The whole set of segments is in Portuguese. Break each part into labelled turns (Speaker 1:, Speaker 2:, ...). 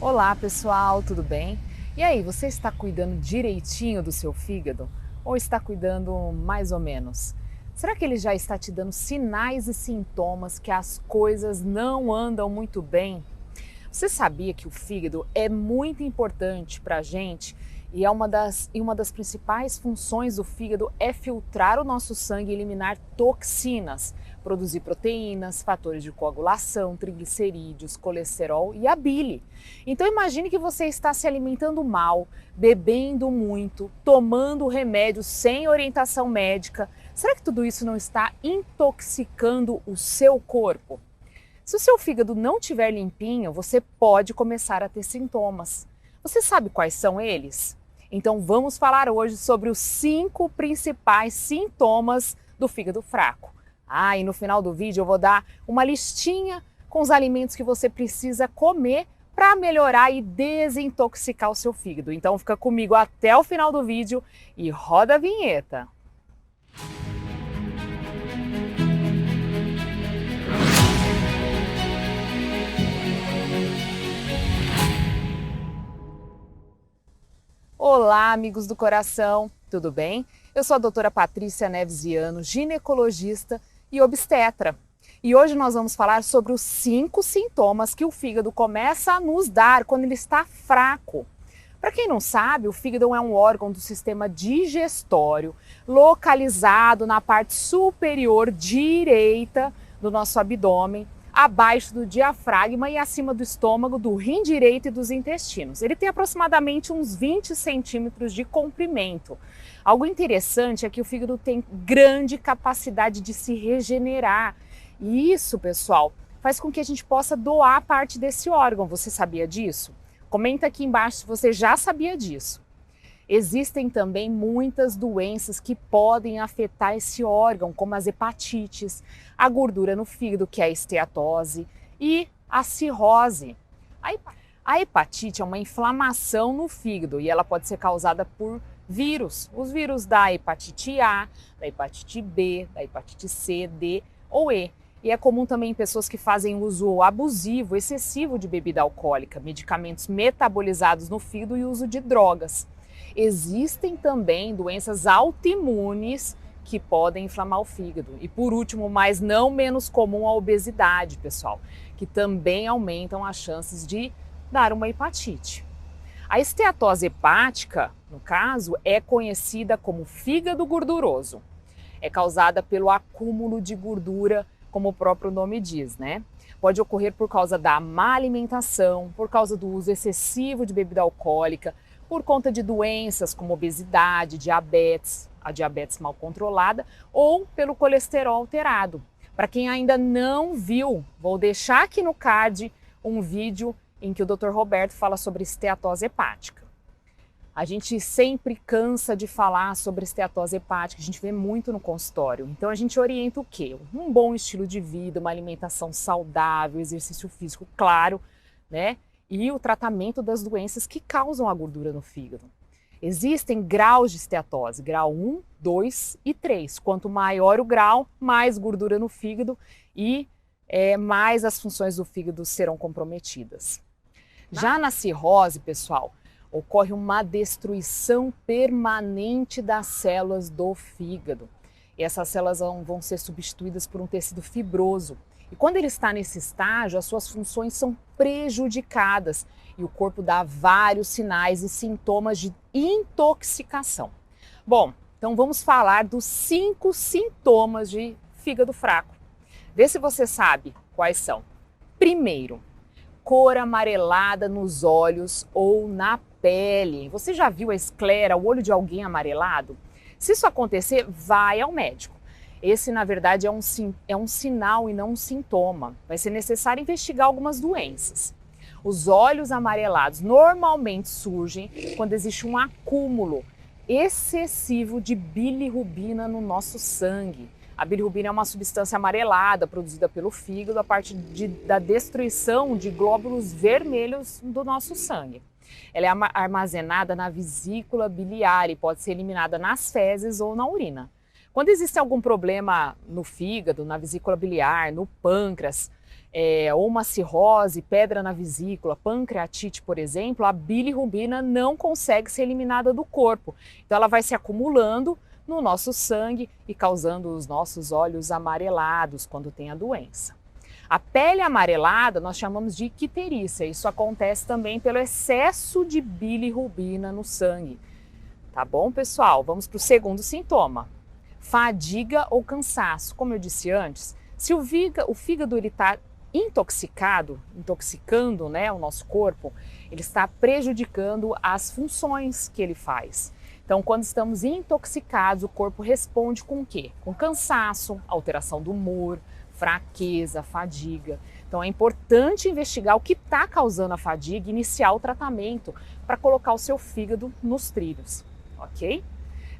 Speaker 1: Olá pessoal, tudo bem? E aí, você está cuidando direitinho do seu fígado? Ou está cuidando mais ou menos? Será que ele já está te dando sinais e sintomas que as coisas não andam muito bem? Você sabia que o fígado é muito importante para a gente e uma das principais funções do fígado é filtrar o nosso sangue e eliminar toxinas, produzir proteínas, fatores de coagulação, triglicerídeos, colesterol e a bile. Então imagine que você está se alimentando mal, bebendo muito, tomando remédios sem orientação médica. Será que tudo isso não está intoxicando o seu corpo? Se o seu fígado não estiver limpinho, você pode começar a ter sintomas. Você sabe quais são eles? Então vamos falar hoje sobre os 5 principais sintomas do fígado fraco. E no final do vídeo eu vou dar uma listinha com os alimentos que você precisa comer para melhorar e desintoxicar o seu fígado. Então fica comigo até o final do vídeo e roda a vinheta. Olá, amigos do coração, tudo bem? Eu sou a doutora Patrícia Neves Viano, ginecologista e obstetra. E hoje nós vamos falar sobre os 5 sintomas que o fígado começa a nos dar quando ele está fraco. Para quem não sabe, o fígado é um órgão do sistema digestório, localizado na parte superior direita do nosso abdômen, abaixo do diafragma e acima do estômago, do rim direito e dos intestinos. Ele tem aproximadamente uns 20 centímetros de comprimento. Algo interessante é que o fígado tem grande capacidade de se regenerar. E isso, pessoal, faz com que a gente possa doar parte desse órgão. Você sabia disso? Comenta aqui embaixo se você já sabia disso. Existem também muitas doenças que podem afetar esse órgão, como as hepatites, a gordura no fígado, que é a esteatose, e a cirrose. A hepatite é uma inflamação no fígado e ela pode ser causada por vírus. Os vírus da hepatite A, da hepatite B, da hepatite C, D ou E. E é comum também em pessoas que fazem uso abusivo, excessivo de bebida alcoólica, medicamentos metabolizados no fígado e uso de drogas. Existem também doenças autoimunes que podem inflamar o fígado. E por último, mas não menos comum, a obesidade, pessoal, que também aumentam as chances de dar uma hepatite. A esteatose hepática, no caso, é conhecida como fígado gorduroso. É causada pelo acúmulo de gordura, como o próprio nome diz, né? Pode ocorrer por causa da má alimentação, por causa do uso excessivo de bebida alcoólica, por conta de doenças como obesidade, diabetes, a diabetes mal controlada ou pelo colesterol alterado. Para quem ainda não viu, vou deixar aqui no card um vídeo em que o Dr. Roberto fala sobre esteatose hepática. A gente sempre cansa de falar sobre esteatose hepática, a gente vê muito no consultório. Então a gente orienta o quê? Um bom estilo de vida, uma alimentação saudável, exercício físico, claro, né? E o tratamento das doenças que causam a gordura no fígado. Existem graus de esteatose, grau 1, 2 e 3. Quanto maior o grau, mais gordura no fígado e mais as funções do fígado serão comprometidas. Já na cirrose, pessoal, ocorre uma destruição permanente das células do fígado. E essas células vão ser substituídas por um tecido fibroso. E quando ele está nesse estágio, as suas funções são prejudicadas e o corpo dá vários sinais e sintomas de intoxicação. Bom, então vamos falar dos 5 sintomas de fígado fraco. Vê se você sabe quais são. Primeiro, cor amarelada nos olhos ou na pele. Você já viu a esclera, o olho de alguém amarelado? Se isso acontecer, vai ao médico. Esse, na verdade, é um sinal e não um sintoma. Vai ser necessário investigar algumas doenças. Os olhos amarelados normalmente surgem quando existe um acúmulo excessivo de bilirrubina no nosso sangue. A bilirrubina é uma substância amarelada produzida pelo fígado a partir da destruição de glóbulos vermelhos do nosso sangue. Ela é armazenada na vesícula biliar e pode ser eliminada nas fezes ou na urina. Quando existe algum problema no fígado, na vesícula biliar, no pâncreas, ou uma cirrose, pedra na vesícula, pancreatite, por exemplo, a bilirrubina não consegue ser eliminada do corpo. Então ela vai se acumulando no nosso sangue e causando os nossos olhos amarelados quando tem a doença. A pele amarelada nós chamamos de icterícia. Isso acontece também pelo excesso de bilirrubina no sangue. Tá bom, pessoal? Vamos para o segundo sintoma. Fadiga ou cansaço. Como eu disse antes, se o fígado está intoxicando, né, o nosso corpo, ele está prejudicando as funções que ele faz. Então, quando estamos intoxicados, o corpo responde com o quê? Com cansaço, alteração do humor, fraqueza, fadiga. Então, é importante investigar o que está causando a fadiga e iniciar o tratamento para colocar o seu fígado nos trilhos, ok?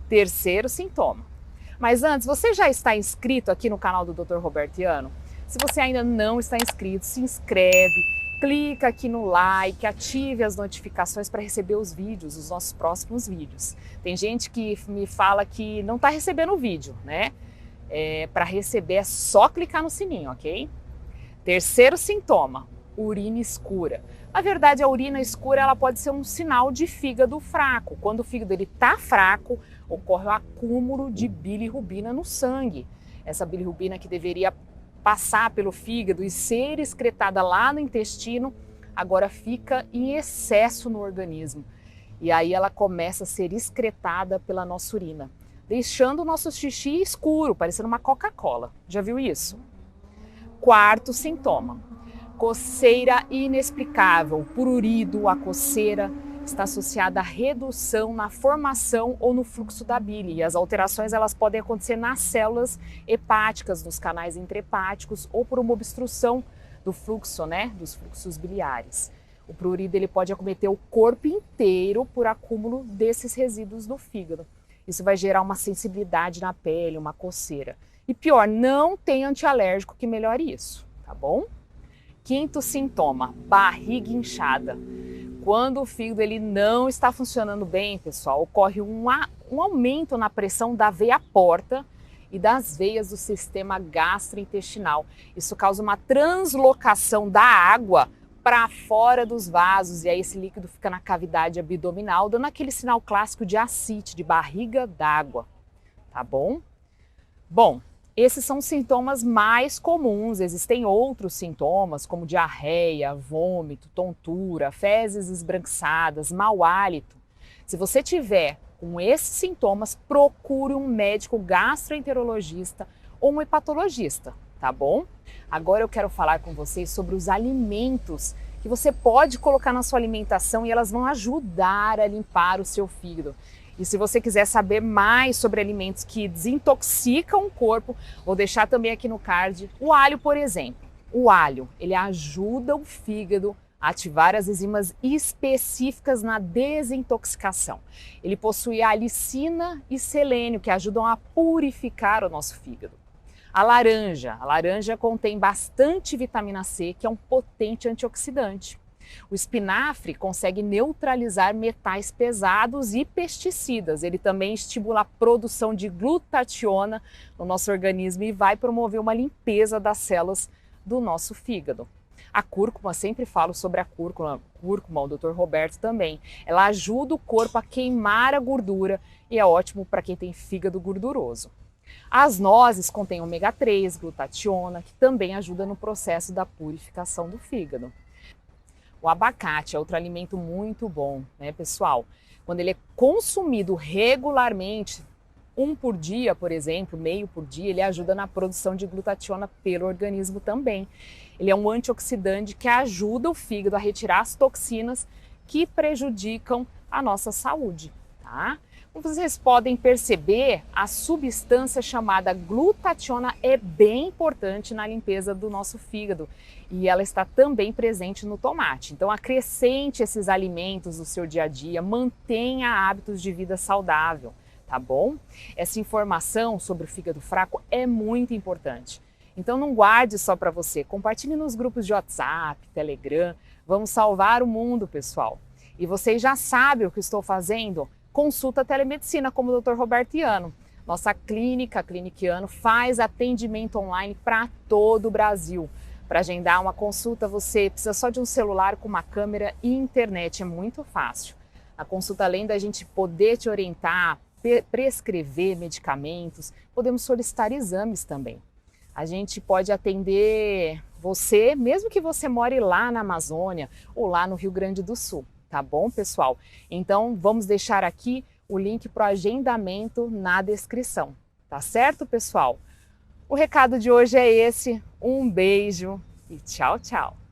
Speaker 1: Terceiro sintoma. Mas antes, você já está inscrito aqui no canal do Dr. Robertiano? Se você ainda não está inscrito, se inscreve, clica aqui no like, ative as notificações para receber os vídeos, os nossos próximos vídeos. Tem gente que me fala que não está recebendo o vídeo, né? Para receber é só clicar no sininho, ok? Terceiro sintoma, urina escura. Na verdade, a urina escura ela pode ser um sinal de fígado fraco. Quando o fígado está fraco, ocorre o acúmulo de bilirrubina no sangue. Essa bilirrubina que deveria passar pelo fígado e ser excretada lá no intestino, agora fica em excesso no organismo. E aí ela começa a ser excretada pela nossa urina, deixando o nosso xixi escuro, parecendo uma Coca-Cola. Já viu isso? Quarto sintoma, coceira inexplicável. Prurido, a coceira está associada à redução na formação ou no fluxo da bile. E as alterações elas podem acontecer nas células hepáticas, nos canais intrahepáticos ou por uma obstrução do fluxo, né, dos fluxos biliares. O prurido ele pode acometer o corpo inteiro por acúmulo desses resíduos no fígado. Isso vai gerar uma sensibilidade na pele, uma coceira. E pior, não tem antialérgico que melhore isso, tá bom? Quinto sintoma, barriga inchada. Quando o fígado ele não está funcionando bem, pessoal, ocorre um aumento na pressão da veia porta e das veias do sistema gastrointestinal. Isso causa uma translocação da água para fora dos vasos e aí esse líquido fica na cavidade abdominal, dando aquele sinal clássico de ascite, de barriga d'água, tá bom? Bom, esses são os sintomas mais comuns, existem outros sintomas como diarreia, vômito, tontura, fezes esbranquiçadas, mau hálito. Se você tiver com esses sintomas, procure um médico gastroenterologista ou um hepatologista, tá bom? Agora eu quero falar com vocês sobre os alimentos que você pode colocar na sua alimentação e elas vão ajudar a limpar o seu fígado. E se você quiser saber mais sobre alimentos que desintoxicam o corpo, vou deixar também aqui no card o alho, por exemplo. O alho, ele ajuda o fígado a ativar as enzimas específicas na desintoxicação. Ele possui alicina e selênio, que ajudam a purificar o nosso fígado. A laranja contém bastante vitamina C, que é um potente antioxidante. O espinafre consegue neutralizar metais pesados e pesticidas. Ele também estimula a produção de glutationa no nosso organismo e vai promover uma limpeza das células do nosso fígado. A cúrcuma, sempre falo sobre a cúrcuma, o Dr. Roberto também. Ela ajuda o corpo a queimar a gordura e é ótimo para quem tem fígado gorduroso. As nozes contêm ômega 3, glutationa, que também ajuda no processo da purificação do fígado. O abacate é outro alimento muito bom, né, pessoal? Quando ele é consumido regularmente, um por dia, por exemplo, meio por dia, ele ajuda na produção de glutationa pelo organismo também. Ele é um antioxidante que ajuda o fígado a retirar as toxinas que prejudicam a nossa saúde, tá? Como vocês podem perceber, a substância chamada glutationa é bem importante na limpeza do nosso fígado e ela está também presente no tomate. Então acrescente esses alimentos no seu dia a dia, mantenha hábitos de vida saudável, tá bom? Essa informação sobre o fígado fraco é muito importante. Então não guarde só para você, compartilhe nos grupos de WhatsApp, Telegram, vamos salvar o mundo, pessoal. E vocês já sabem o que estou fazendo? Consulta telemedicina como o Dr. Robertiano. Nossa clínica, a Cliniquiano, faz atendimento online para todo o Brasil. Para agendar uma consulta, você precisa só de um celular com uma câmera e internet, é muito fácil. A consulta, além da gente poder te orientar, prescrever medicamentos, podemos solicitar exames também. A gente pode atender você, mesmo que você more lá na Amazônia ou lá no Rio Grande do Sul, tá bom, pessoal? Então, vamos deixar aqui o link para o agendamento na descrição, tá certo, pessoal? O recado de hoje é esse, um beijo e tchau, tchau!